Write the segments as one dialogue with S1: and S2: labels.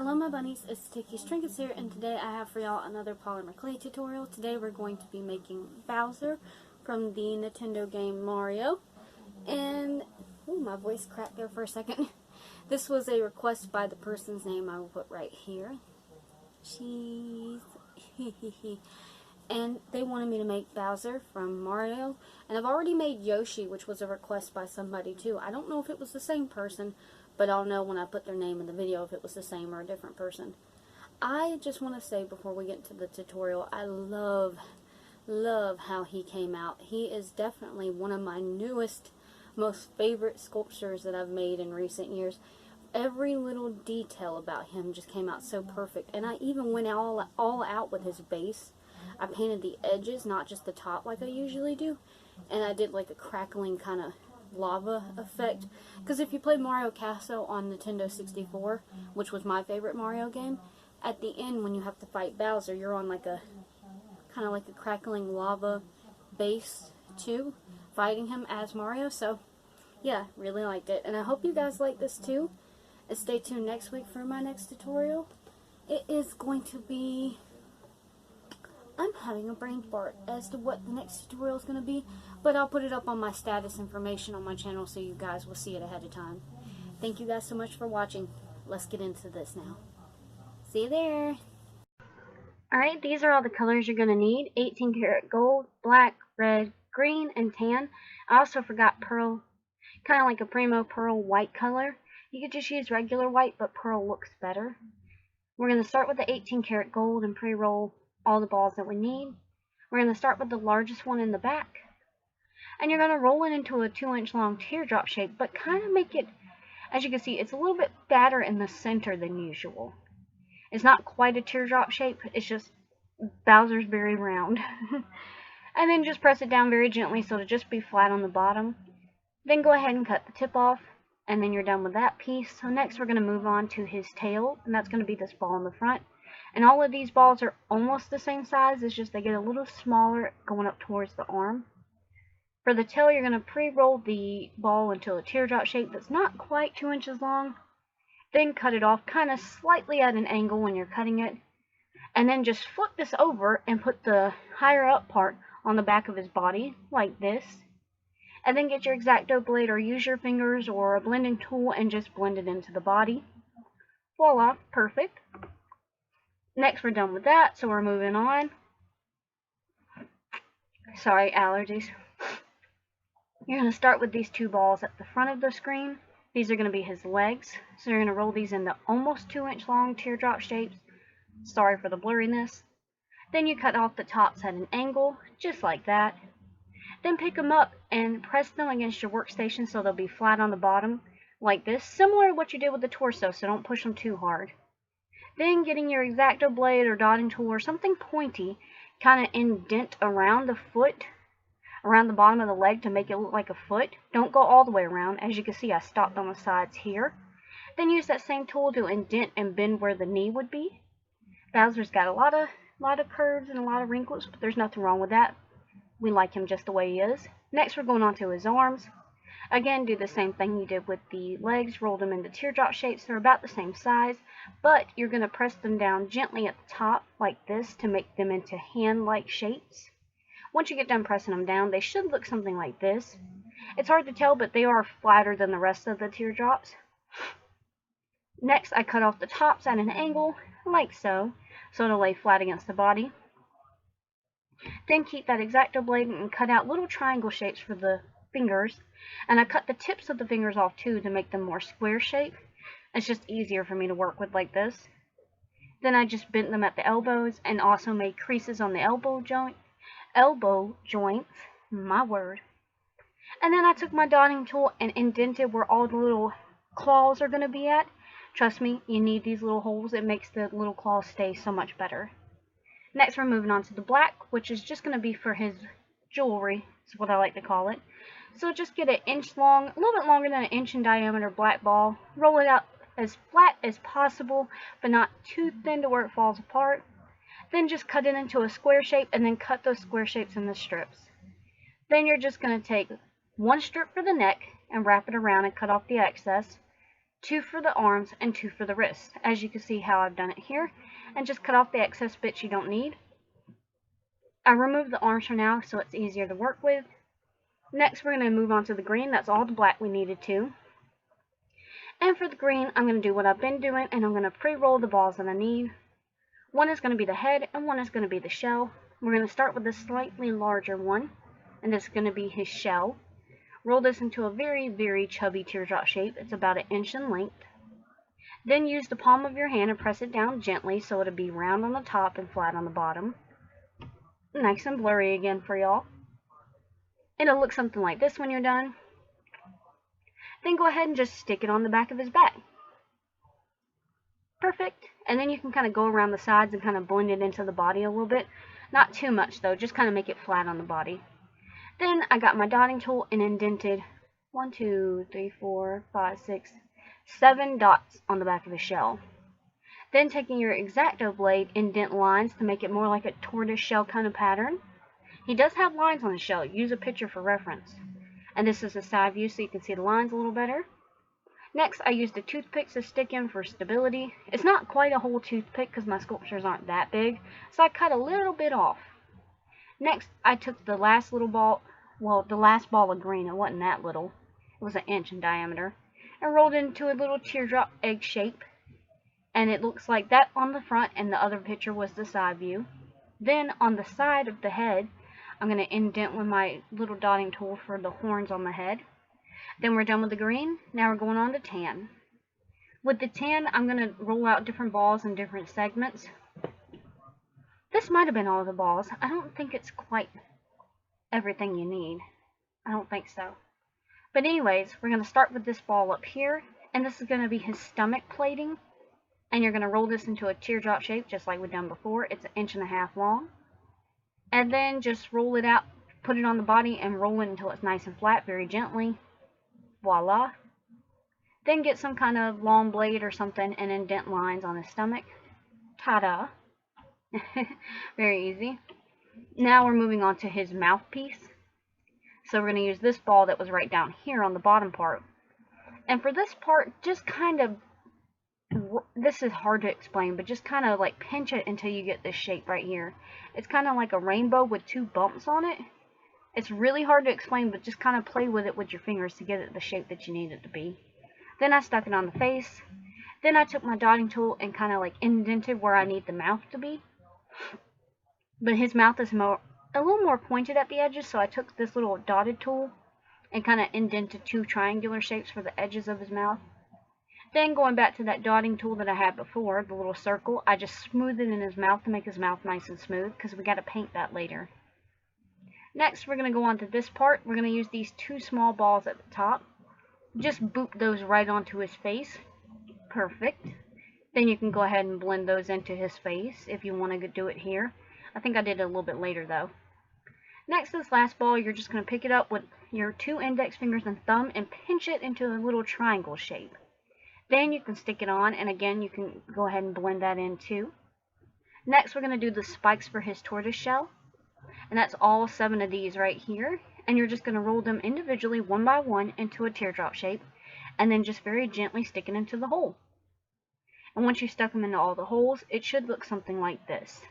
S1: Hello my bunnies, it's Tiki's Trinkets here, and today I have for y'all another polymer clay tutorial. Today we're going to be making Bowser from the Nintendo game Mario. And, ooh, my voice cracked there for a second. This was a request by the person's name I will put right here. Cheese. And they wanted me to make Bowser from Mario. And I've already made Yoshi, which was a request by somebody too. I don't know if it was the same person, but I'll know when I put their name in the video if it was the same or a different person. I just want to say before we get into the tutorial, I love how he came out. He is definitely one of my newest, most favorite sculptures that I've made in recent years. Every little detail about him just came out so perfect. And I even went all out with his base. I painted the edges, not just the top like I usually do. And I did like a crackling kind of lava effect. Because if you played Mario Castle on Nintendo 64, which was my favorite Mario game, at the end when you have to fight Bowser, you're on like a kind of like a crackling lava base too, fighting him as Mario. So yeah, really liked it. And I hope you guys like this too. And stay tuned next week for my next tutorial. It is going to be... I'm having a brain fart as to what the next tutorial is going to be, but I'll put it up on my status information on my channel so you guys will see it ahead of time. Thank you guys so much for watching. Let's get into this now. See you there. Alright, these are all the colors you're going to need. 18 karat gold, black, red, green, and tan. I also forgot pearl, kind of like a Primo pearl white color. You could just use regular white, but pearl looks better. We're going to start with the 18 karat gold and pre-roll all the balls that we need. We're going to start with the largest one in the back. And you're going to roll it into a 2-inch long teardrop shape, but kind of make it, as you can see, it's a little bit fatter in the center than usual. It's not quite a teardrop shape, it's just Bowser's very round. And then just press it down very gently so it'll just be flat on the bottom. Then go ahead and cut the tip off, and then you're done with that piece. So next we're going to move on to his tail, and that's going to be this ball in the front. And all of these balls are almost the same size, it's just they get a little smaller going up towards the arm. For the tail, you're going to pre-roll the ball into a teardrop shape that's not quite 2 inches long. Then cut it off kind of slightly at an angle when you're cutting it. And then just flip this over and put the higher up part on the back of his body, like this. And then get your X-Acto blade or use your fingers or a blending tool and just blend it into the body. Voila, perfect. Next, we're done with that, so we're moving on. Sorry, allergies. You're going to start with these two balls at the front of the screen. These are going to be his legs. So you're going to roll these into almost 2-inch long teardrop shapes. Sorry for the blurriness. Then you cut off the tops at an angle, just like that. Then pick them up and press them against your workstation so they'll be flat on the bottom, like this. Similar to what you did with the torso, so don't push them too hard. Then getting your X-Acto blade or dotting tool or something pointy, kind of indent around the foot, around the bottom of the leg to make it look like a foot. Don't go all the way around. As you can see, I stopped on the sides here. Then use that same tool to indent and bend where the knee would be. Bowser's got a lot of curves and a lot of wrinkles, but there's nothing wrong with that. We like him just the way he is. Next, we're going on to his arms. Again, do the same thing you did with the legs. Roll them into teardrop shapes. They're about the same size, but you're going to press them down gently at the top like this to make them into hand-like shapes. Once you get done pressing them down, they should look something like this. It's hard to tell, but they are flatter than the rest of the teardrops. Next, I cut off the tops at an angle, like so it'll lay flat against the body. Then keep that X-Acto blade and cut out little triangle shapes for the fingers. And I cut the tips of the fingers off too to make them more square shaped. It's just easier for me to work with like this. Then I just bent them at the elbows and also made creases on the elbow joints, my word. And then I took my dotting tool and indented where all the little claws are going to be at. Trust me, you need these little holes. It makes the little claws stay so much better. Next, we're moving on to the black, which is just going to be for his jewelry, is what I like to call it. So just get an inch long, a little bit longer than an inch in diameter black ball. Roll it out as flat as possible, but not too thin to where it falls apart. Then just cut it into a square shape and then cut those square shapes into strips. Then you're just going to take one strip for the neck and wrap it around and cut off the excess. 2 for the arms, and 2 for the wrists, as you can see how I've done it here, and just cut off the excess bits you don't need. I removed the arms for now so it's easier to work with. Next we're going to move on to the green. That's all the black we needed to. And for the green, I'm going to do what I've been doing, and I'm going to pre-roll the balls that I need. One is going to be the head, and one is going to be the shell. We're going to start with the slightly larger one, and this is going to be his shell. Roll this into a very, very chubby teardrop shape. It's about 1 inch in length. Then use the palm of your hand and press it down gently so it'll be round on the top and flat on the bottom. Nice and blurry again for y'all. It'll look something like this when you're done. Then go ahead and just stick it on the back of his back. Perfect. And then you can kind of go around the sides and kind of blend it into the body a little bit. Not too much though, just kind of make it flat on the body. Then I got my dotting tool and indented 1, 2, 3, 4, 5, 6, 7 dots on the back of his shell. Then taking your X-Acto blade, indent lines to make it more like a tortoise shell kind of pattern. He does have lines on his shell. Use a picture for reference. And this is a side view so you can see the lines a little better. Next, I used the toothpicks to stick in for stability. It's not quite a whole toothpick because my sculptures aren't that big, so I cut a little bit off. Next, I took the last little ball, well, the last ball of green. It wasn't that little. It was 1 inch in diameter. And rolled it into a little teardrop egg shape. And it looks like that on the front, and the other picture was the side view. Then on the side of the head, I'm going to indent with my little dotting tool for the horns on the head. Then we're done with the green. Now we're going on to tan. With the tan, I'm going to roll out different balls in different segments. This might have been all of the balls. I don't think it's quite everything you need. I don't think so. But anyways, we're going to start with this ball up here. And this is going to be his stomach plating. And you're going to roll this into a teardrop shape just like we've done before. It's 1.5 inches long. And then just roll it out, put it on the body, and roll it until it's nice and flat very gently. Voila. Then get some kind of long blade or something and indent lines on his stomach. Ta-da. Very easy. Now we're moving on to his mouthpiece. So we're going to use this ball that was right down here on the bottom part. And for this part, just kind of, this is hard to explain, but just kind of like pinch it until you get this shape right here. It's kind of like a rainbow with 2 bumps on it. It's really hard to explain, but just kind of play with it with your fingers to get it the shape that you need it to be. Then I stuck it on the face. Then I took my dotting tool and kind of like indented where I need the mouth to be. But his mouth is a little more pointed at the edges, so I took this little dotted tool and kind of indented 2 triangular shapes for the edges of his mouth. Then going back to that dotting tool that I had before, the little circle, I just smoothed it in his mouth to make his mouth nice and smooth because we got to paint that later. Next, we're going to go on to this part. We're going to use these 2 small balls at the top. Just boop those right onto his face. Perfect. Then you can go ahead and blend those into his face if you want to do it here. I think I did it a little bit later though. Next, this last ball, you're just going to pick it up with your 2 index fingers and thumb and pinch it into a little triangle shape. Then you can stick it on, and again, you can go ahead and blend that in too. Next, we're going to do the spikes for his tortoise shell. And that's all 7 of these right here. And you're just going to roll them individually, one by one, into a teardrop shape. And then just very gently stick it into the hole. And once you've stuck them into all the holes, it should look something like this.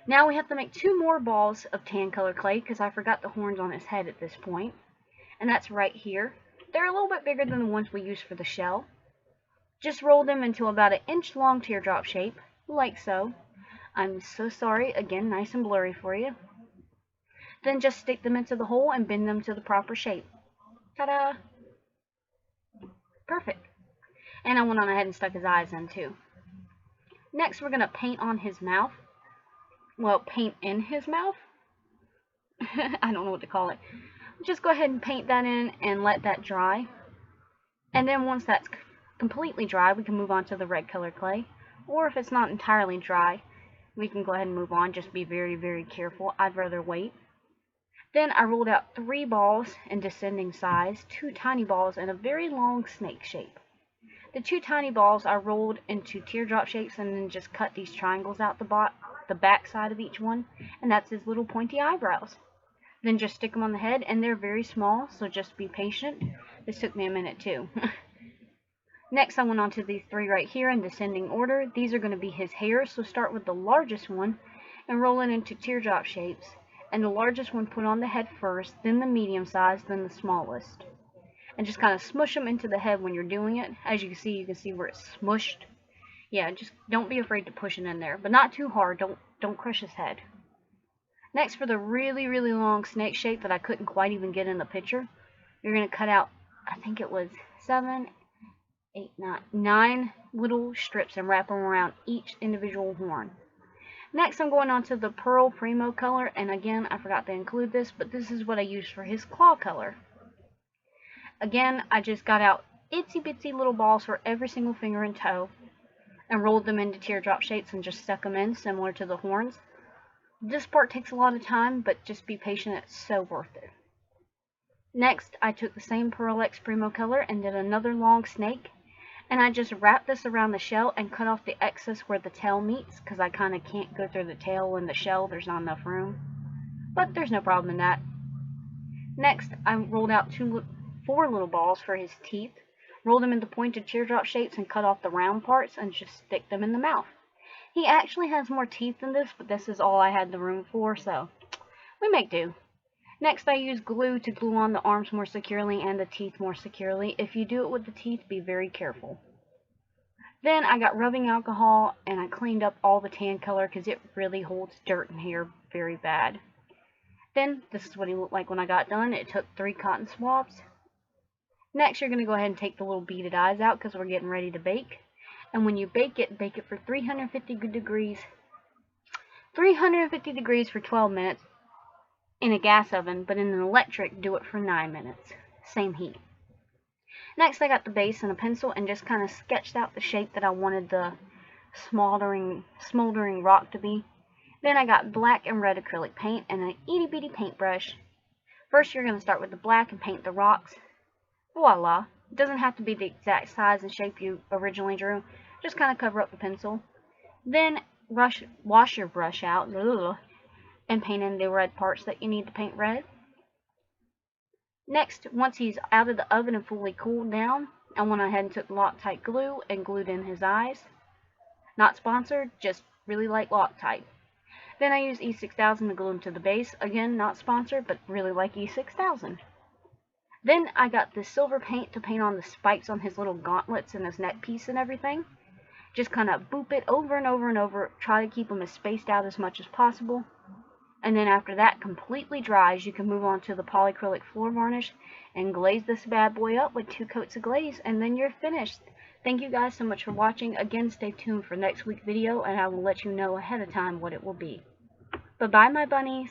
S1: Now we have to make 2 more balls of tan color clay, because I forgot the horns on his head at this point. And that's right here. They're a little bit bigger than the ones we used for the shell. Just roll them into about 1 inch long teardrop shape, like so. I'm so sorry, again, nice and blurry for you. Then just stick them into the hole and bend them to the proper shape. Ta-da! Perfect. And I went on ahead and stuck his eyes in too. Next, we're going to paint on his mouth. Well, paint in his mouth? I don't know what to call it. Just go ahead and paint that in and let that dry. And then once that's completely dry, we can move on to the red color clay. Or if it's not entirely dry, we can go ahead and move on. Just be very, very careful. I'd rather wait. Then I rolled out 3 balls in descending size, 2 tiny balls in a very long snake shape. The 2 tiny balls I rolled into teardrop shapes and then just cut these triangles out the back side of each one, and that's his little pointy eyebrows. Then just stick them on the head, and they're very small, so just be patient. This took me a minute too. Next, I went on to these 3 right here in descending order. These are going to be his hairs, so start with the largest one and roll it into teardrop shapes. And the largest one put on the head first, then the medium size, then the smallest. And just kind of smush them into the head when you're doing it. As you can see where it's smushed. Yeah, just don't be afraid to push it in there, but not too hard. Don't crush his head. Next, for the really, really long snake shape that I couldn't quite even get in the picture, you're going to cut out, I think it was 7, 8, 9 little strips and wrap them around each individual horn. Next, I'm going on to the Pearl Primo color, and again, I forgot to include this, but this is what I used for his claw color. Again, I just got out itsy bitsy little balls for every single finger and toe, and rolled them into teardrop shapes and just stuck them in, similar to the horns. This part takes a lot of time, but just be patient, it's so worth it. Next, I took the same Pearl X Primo color and did another long snake, and I just wrapped this around the shell and cut off the excess where the tail meets, because I kind of can't go through the tail and the shell, there's not enough room. But there's no problem in that. Next, I rolled out 4 little balls for his teeth, rolled them into pointed teardrop shapes and cut off the round parts and just stick them in the mouth. He actually has more teeth than this, but this is all I had the room for, so we make do. Next, I use glue to glue on the arms more securely and the teeth more securely. If you do it with the teeth, be very careful. Then I got rubbing alcohol and I cleaned up all the tan color because it really holds dirt and hair very bad. Then, this is what he looked like when I got done. It took 3 cotton swabs. Next, you're going to go ahead and take the little beaded eyes out because we're getting ready to bake. And when you bake it for 350 degrees for 12 minutes in a gas oven, but in an electric, do it for 9 minutes. Same heat. Next, I got the base and a pencil and just kind of sketched out the shape that I wanted the smoldering rock to be. Then I got black and red acrylic paint and an itty bitty paintbrush. First, you're going to start with the black and paint the rocks. Voila! It doesn't have to be the exact size and shape you originally drew. Just kind of cover up the pencil. Then wash your brush out and paint in the red parts that you need to paint red. Next, once he's out of the oven and fully cooled down, I went ahead and took Loctite glue and glued in his eyes. Not sponsored, just really like Loctite. Then I used E6000 to glue him to the base. Again, not sponsored, but really like E6000. Then I got this silver paint to paint on the spikes on his little gauntlets and his neck piece and everything. Just kind of boop it over and over and over. Try to keep them as spaced out as much as possible. And then after that completely dries, you can move on to the polyacrylic floor varnish and glaze this bad boy up with 2 coats of glaze, and then you're finished. Thank you guys so much for watching. Again, stay tuned for next week's video, and I will let you know ahead of time what it will be. Bye-bye, my bunnies.